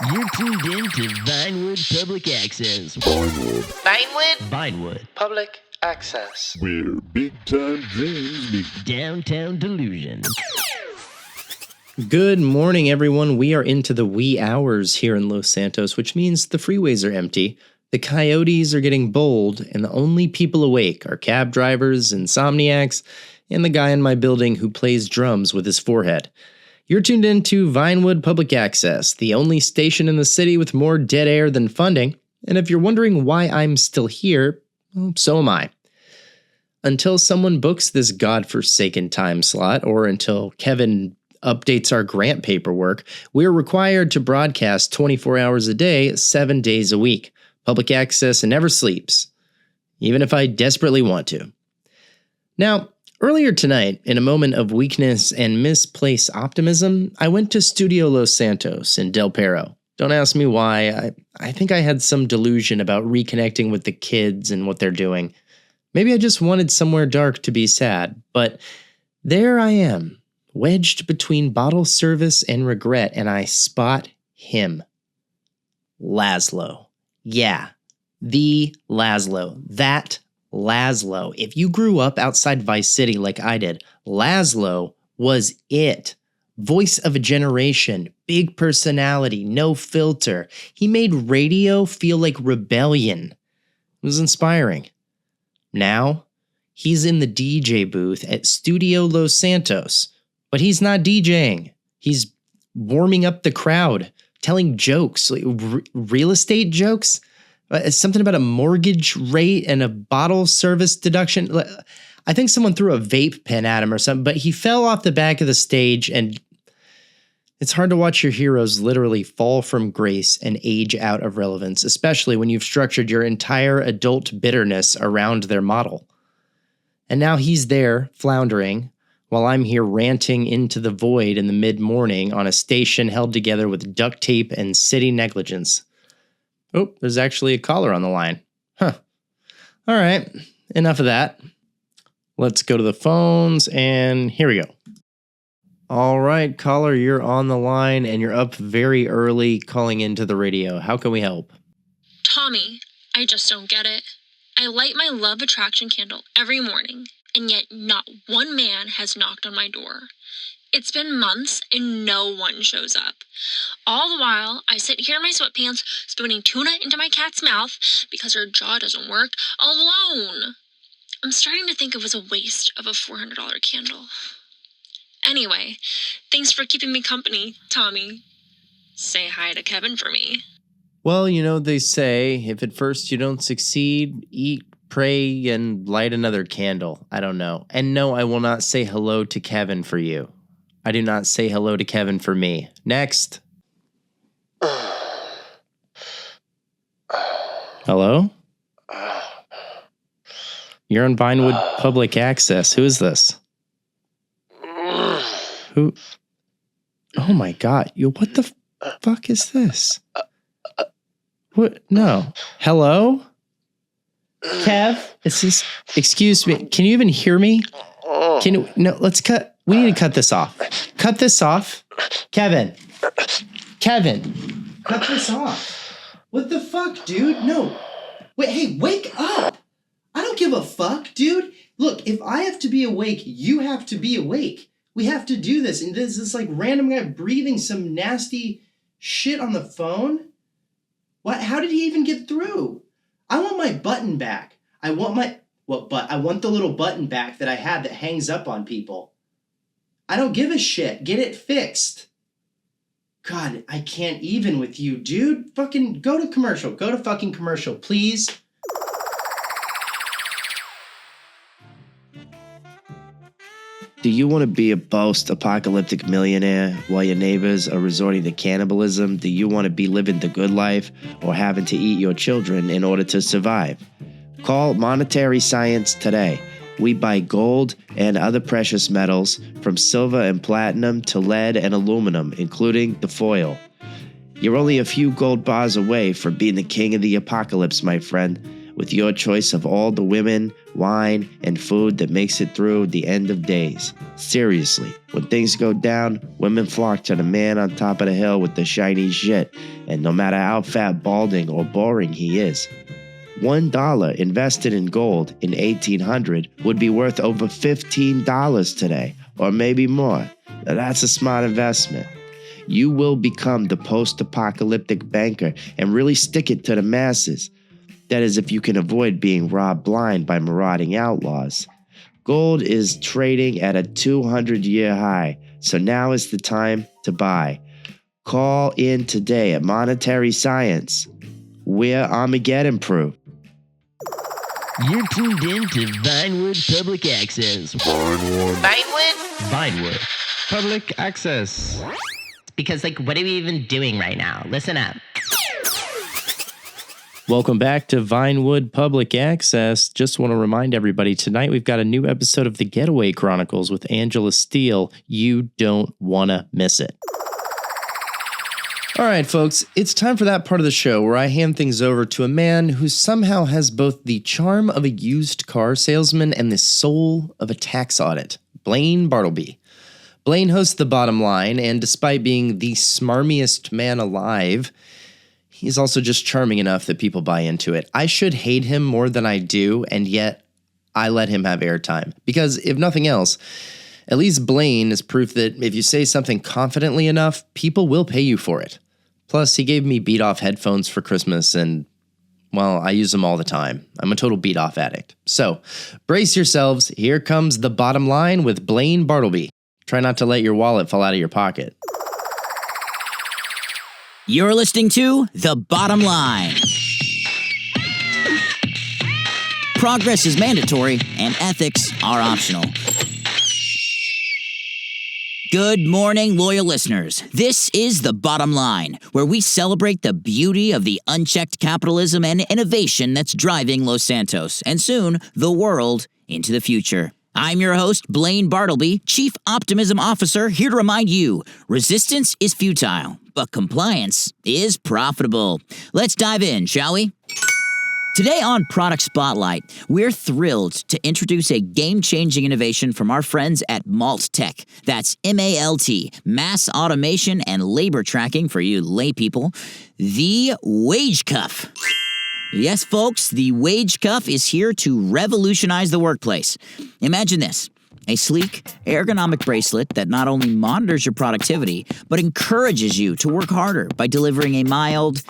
You're tuned in to Vinewood Public Access. Vinewood Public Access. Where big-time dreams meet Downtown Delusion. Good morning, everyone. We are into the wee hours here in Los Santos, which means the freeways are empty, the coyotes are getting bold, and the only people awake are cab drivers, insomniacs, and the guy in my building who plays drums with his forehead. You're tuned in to Vinewood Public Access, the only station in the city with more dead air than funding. And if you're wondering why I'm still here, well, so am I. Until someone books this godforsaken time slot, or until Kevin updates our grant paperwork, we're required to broadcast 24 hours a day, 7 days a week. Public Access never sleeps, even if I desperately want to. Now, earlier tonight, in a moment of weakness and misplaced optimism, I went to Studio Los Santos in Del Perro. Don't ask me why. I think I had some delusion about reconnecting with the kids and what they're doing. Maybe I just wanted somewhere dark to be sad, but there I am, wedged between bottle service and regret, and I spot him. Lazlow. Yeah, the Lazlow. That Lazlow. If you grew up outside Vice City like I did, Lazlow was it. Voice of a generation, big personality, no filter. He made radio feel like rebellion. It was inspiring. Now, he's in the DJ booth at Studio Los Santos, but he's not DJing. He's warming up the crowd, telling jokes, like real estate jokes. Something about a mortgage rate and a bottle service deduction. I think someone threw a vape pen at him or something, but he fell off the back of the stage, and it's hard to watch your heroes literally fall from grace and age out of relevance, especially when you've structured your entire adult bitterness around their model. And now he's there, floundering, while I'm here ranting into the void in the mid-morning on a station held together with duct tape and city negligence. Oh, there's actually a caller on the line. Huh. All right, enough of that. Let's go to the phones, and here we go. All right, caller, you're on the line, and you're up very early calling into the radio. How can we help? Tommy, I just don't get it. I light my love attraction candle every morning, and yet not one man has knocked on my door. It's been months, and no one shows up. All the while, I sit here in my sweatpants, spooning tuna into my cat's mouth because her jaw doesn't work, alone. I'm starting to think it was a waste of a $400 candle. Anyway, thanks for keeping me company, Tommy. Say hi to Kevin for me. Well, you know, they say, if at first you don't succeed, eat, pray, and light another candle. I don't know. And no, I will not say hello to Kevin for you. I do not say hello to Kevin for me. Next. Hello? You're on Vinewood Public Access. Who is this? Who? Oh my God. What the fuck is this? What? No. Hello? Kev? Is this? Excuse me. Can you even hear me? No, let's cut. We need to cut this off. Cut this off. Kevin. Cut this off. What the fuck, dude? No. Wait, hey, wake up. I don't give a fuck, dude. Look, if I have to be awake, you have to be awake. We have to do this. And there's this like random guy breathing some nasty shit on the phone. What? How did he even get through? I want my button back. I want the little button back that I had that hangs up on people. I don't give a shit. Get it fixed. God, I can't even with you, dude. Fucking go to commercial. Go to fucking commercial, please. Do you want to be a post-apocalyptic millionaire while your neighbors are resorting to cannibalism? Do you want to be living the good life or having to eat your children in order to survive? Call Monetary Science today. We buy gold and other precious metals, from silver and platinum to lead and aluminum, including the foil. You're only a few gold bars away from being the king of the apocalypse, my friend. with your choice of all the women, wine, and food that makes it through the end of days. Seriously, when things go down, women flock to the man on top of the hill with the shiny shit, and no matter how fat, balding, or boring he is. $1 invested in gold in 1800 would be worth over $15 today, or maybe more. Now that's a smart investment. You will become the post-apocalyptic banker and really stick it to the masses. That is, if you can avoid being robbed blind by marauding outlaws. Gold is trading at a 200-year high, so now is the time to buy. Call in today at Monetary Science. We're Armageddon proof. You're tuned in to Vinewood Public Access. Vinewood Public Access. Because, what are we even doing right now? Listen up. Welcome back to Vinewood Public Access. Just want to remind everybody, tonight we've got a new episode of The Getaway Chronicles with Angela Steele. You don't want to miss it. All right, folks, it's time for that part of the show where I hand things over to a man who somehow has both the charm of a used car salesman and the soul of a tax audit, Blayne Bartlby. Blayne hosts The Bottom Line, and despite being the smarmiest man alive, he's also just charming enough that people buy into it. I should hate him more than I do, and yet I let him have airtime. Because if nothing else, at least Blayne is proof that if you say something confidently enough, people will pay you for it. Plus, he gave me beat-off headphones for Christmas, and, well, I use them all the time. I'm a total beat-off addict. So, brace yourselves. Here comes The Bottom Line with Blayne Bartlby. Try not to let your wallet fall out of your pocket. You're listening to The Bottom Line. Progress is mandatory, and ethics are optional. Good morning, loyal listeners. This is The Bottom Line, where we celebrate the beauty of the unchecked capitalism and innovation that's driving Los Santos, and soon the world, into the future. I'm your host, Blayne Bartlby, Chief Optimism Officer, here to remind you, resistance is futile, but compliance is profitable. Let's dive in, shall we? Today on Product Spotlight, we're thrilled to introduce a game-changing innovation from our friends at Malt Tech. That's MALT, Mass Automation and Labor Tracking for you laypeople, the WageCuff. Yes, folks, the WageCuff is here to revolutionize the workplace. Imagine this, a sleek, ergonomic bracelet that not only monitors your productivity, but encourages you to work harder by delivering a mild,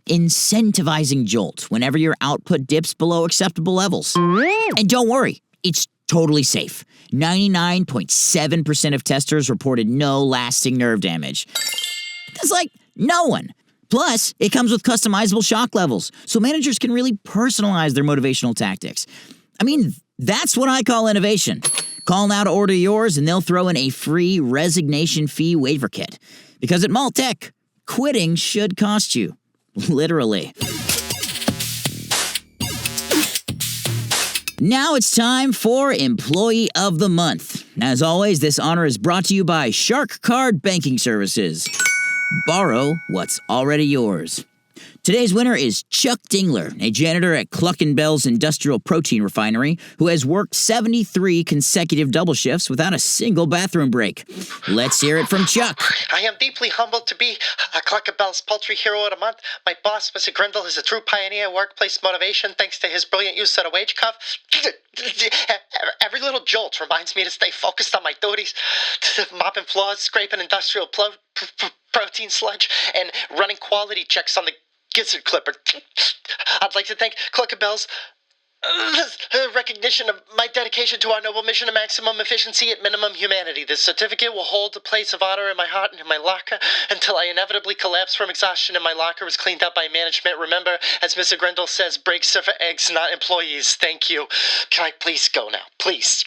incentivizing jolt whenever your output dips below acceptable levels. And don't worry, it's totally safe. 99.7% of testers reported no lasting nerve damage. That's no one. Plus, it comes with customizable shock levels, so managers can really personalize their motivational tactics. I mean, that's what I call innovation. Call now to order yours, and they'll throw in a free resignation fee waiver kit. Because at Malt Tech, quitting should cost you. Literally. Now it's time for Employee of the Month. As always, this honor is brought to you by Shark Card Banking Services. Borrow what's already yours. Today's winner is Chuck Dingler, a janitor at Cluck & Bell's Industrial Protein Refinery, who has worked 73 consecutive double shifts without a single bathroom break. Let's hear it from Chuck. I am deeply humbled to be a Cluck & Bell's Poultry Hero of the Month. My boss, Mr. Grindle, is a true pioneer of workplace motivation thanks to his brilliant use of the WageCuff. Every little jolt reminds me to stay focused on my duties, mopping floors, scraping industrial protein sludge, and running quality checks on the gizzard clipper. I'd like to thank Cluck & Bell's recognition of my dedication to our noble mission of maximum efficiency at minimum humanity. This certificate will hold a place of honor in my heart and in my locker until I inevitably collapse from exhaustion and my locker is cleaned up by management. Remember, as Mr. Grindle says, breaks are for eggs, not employees. Thank you. Can I please go now? Please.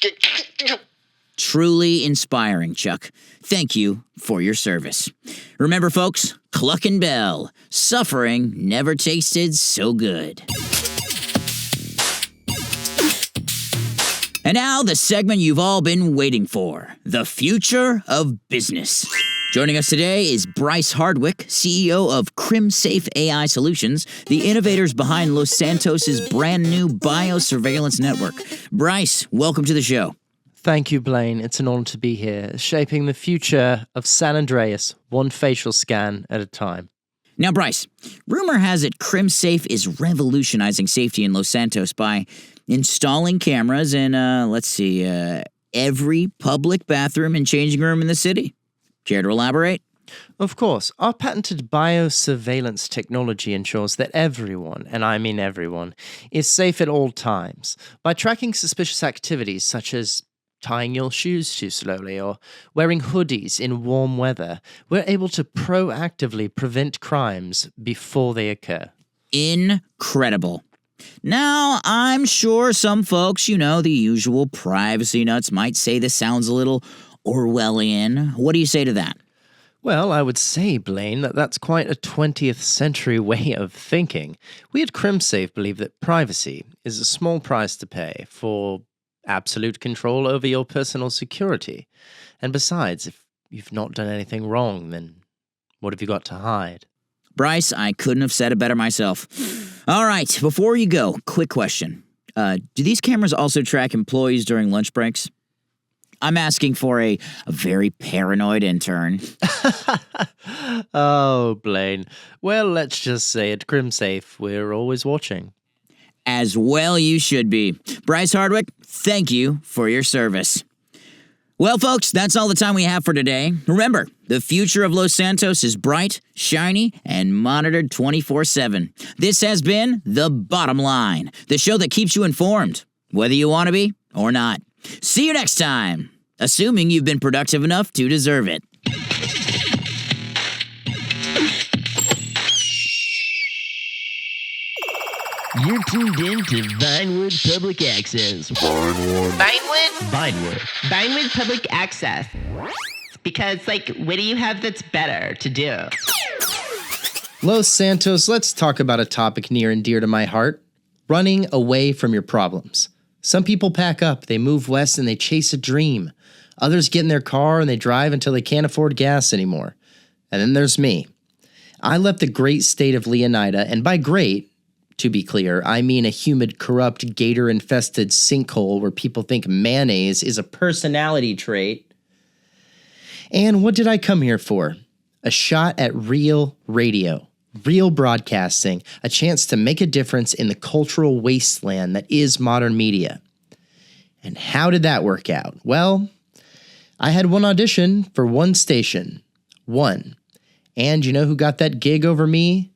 Truly inspiring, Chuck. Thank you for your service. Remember, folks, Cluck & Bell. Suffering never tasted so good. And now, the segment you've all been waiting for. The future of business. Joining us today is Bryce Hardwick, CEO of CrimSafe AI Solutions, the innovators behind Los Santos' brand new biosurveillance network. Bryce, welcome to the show. Thank you, Blayne. It's an honor to be here, shaping the future of San Andreas, one facial scan at a time. Now, Bryce, rumor has it CrimSafe is revolutionizing safety in Los Santos by installing cameras in, every public bathroom and changing room in the city. Care to elaborate? Of course, our patented biosurveillance technology ensures that everyone, and I mean everyone, is safe at all times by tracking suspicious activities such as tying your shoes too slowly or wearing hoodies in warm weather. We're able to proactively prevent crimes before they occur. Incredible. Now, I'm sure some folks, the usual privacy nuts might say this sounds a little Orwellian. What do you say to that? Well, I would say, Blayne, that that's quite a 20th century way of thinking. We at CrimSafe believe that privacy is a small price to pay for absolute control over your personal security. And besides, if you've not done anything wrong, then what have you got to hide? Bryce, I couldn't have said it better myself. All right, before you go, quick question. Do these cameras also track employees during lunch breaks? I'm asking for a very paranoid intern. Oh, Blayne. Well, let's just say at CrimSafe, we're always watching. As well you should be. Bryce Hardwick, thank you for your service. Well, folks, that's all the time we have for today. Remember, the future of Los Santos is bright, shiny, and monitored 24/7. This has been The Bottom Line, the show that keeps you informed, whether you want to be or not. See you next time, assuming you've been productive enough to deserve it. You're tuned in to Vinewood Public Access. Vinewood Public Access. Because, what do you have that's better to do? Los Santos, let's talk about a topic near and dear to my heart. Running away from your problems. Some people pack up, they move west, and they chase a dream. Others get in their car and they drive until they can't afford gas anymore. And then there's me. I left the great state of Leonida, and by great, to be clear, I mean a humid, corrupt, gator-infested sinkhole where people think mayonnaise is a personality trait. And what did I come here for? A shot at real radio, real broadcasting, a chance to make a difference in the cultural wasteland that is modern media. And how did that work out? Well, I had one audition for one station. One. And you know who got that gig over me?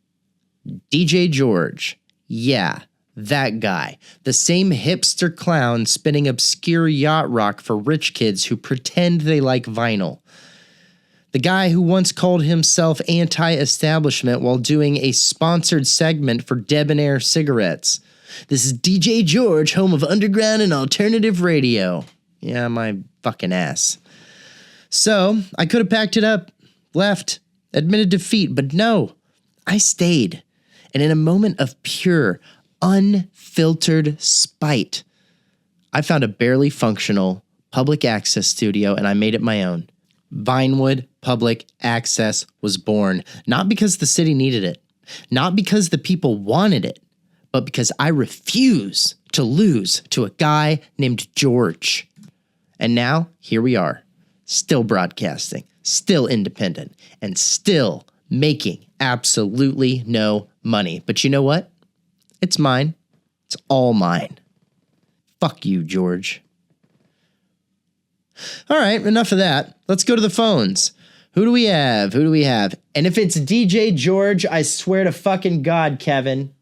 DJ George. Yeah, that guy. The same hipster clown spinning obscure yacht rock for rich kids who pretend they like vinyl. The guy who once called himself anti-establishment while doing a sponsored segment for Debonair cigarettes. This is DJ George, home of underground and alternative radio. Yeah, my fucking ass. So, I could have packed it up, left, admitted defeat, but no, I stayed. And in a moment of pure, unfiltered spite, I found a barely functional public access studio and I made it my own. Vinewood Public Access was born, not because the city needed it, not because the people wanted it, but because I refuse to lose to a guy named George. And now, here we are, still broadcasting, still independent, and still making absolutely no money. But you know what? It's mine. It's all mine. Fuck you, George. All right, enough of that. Let's go to the phones. Who do we have? And if it's DJ George, I swear to fucking God, Kevin,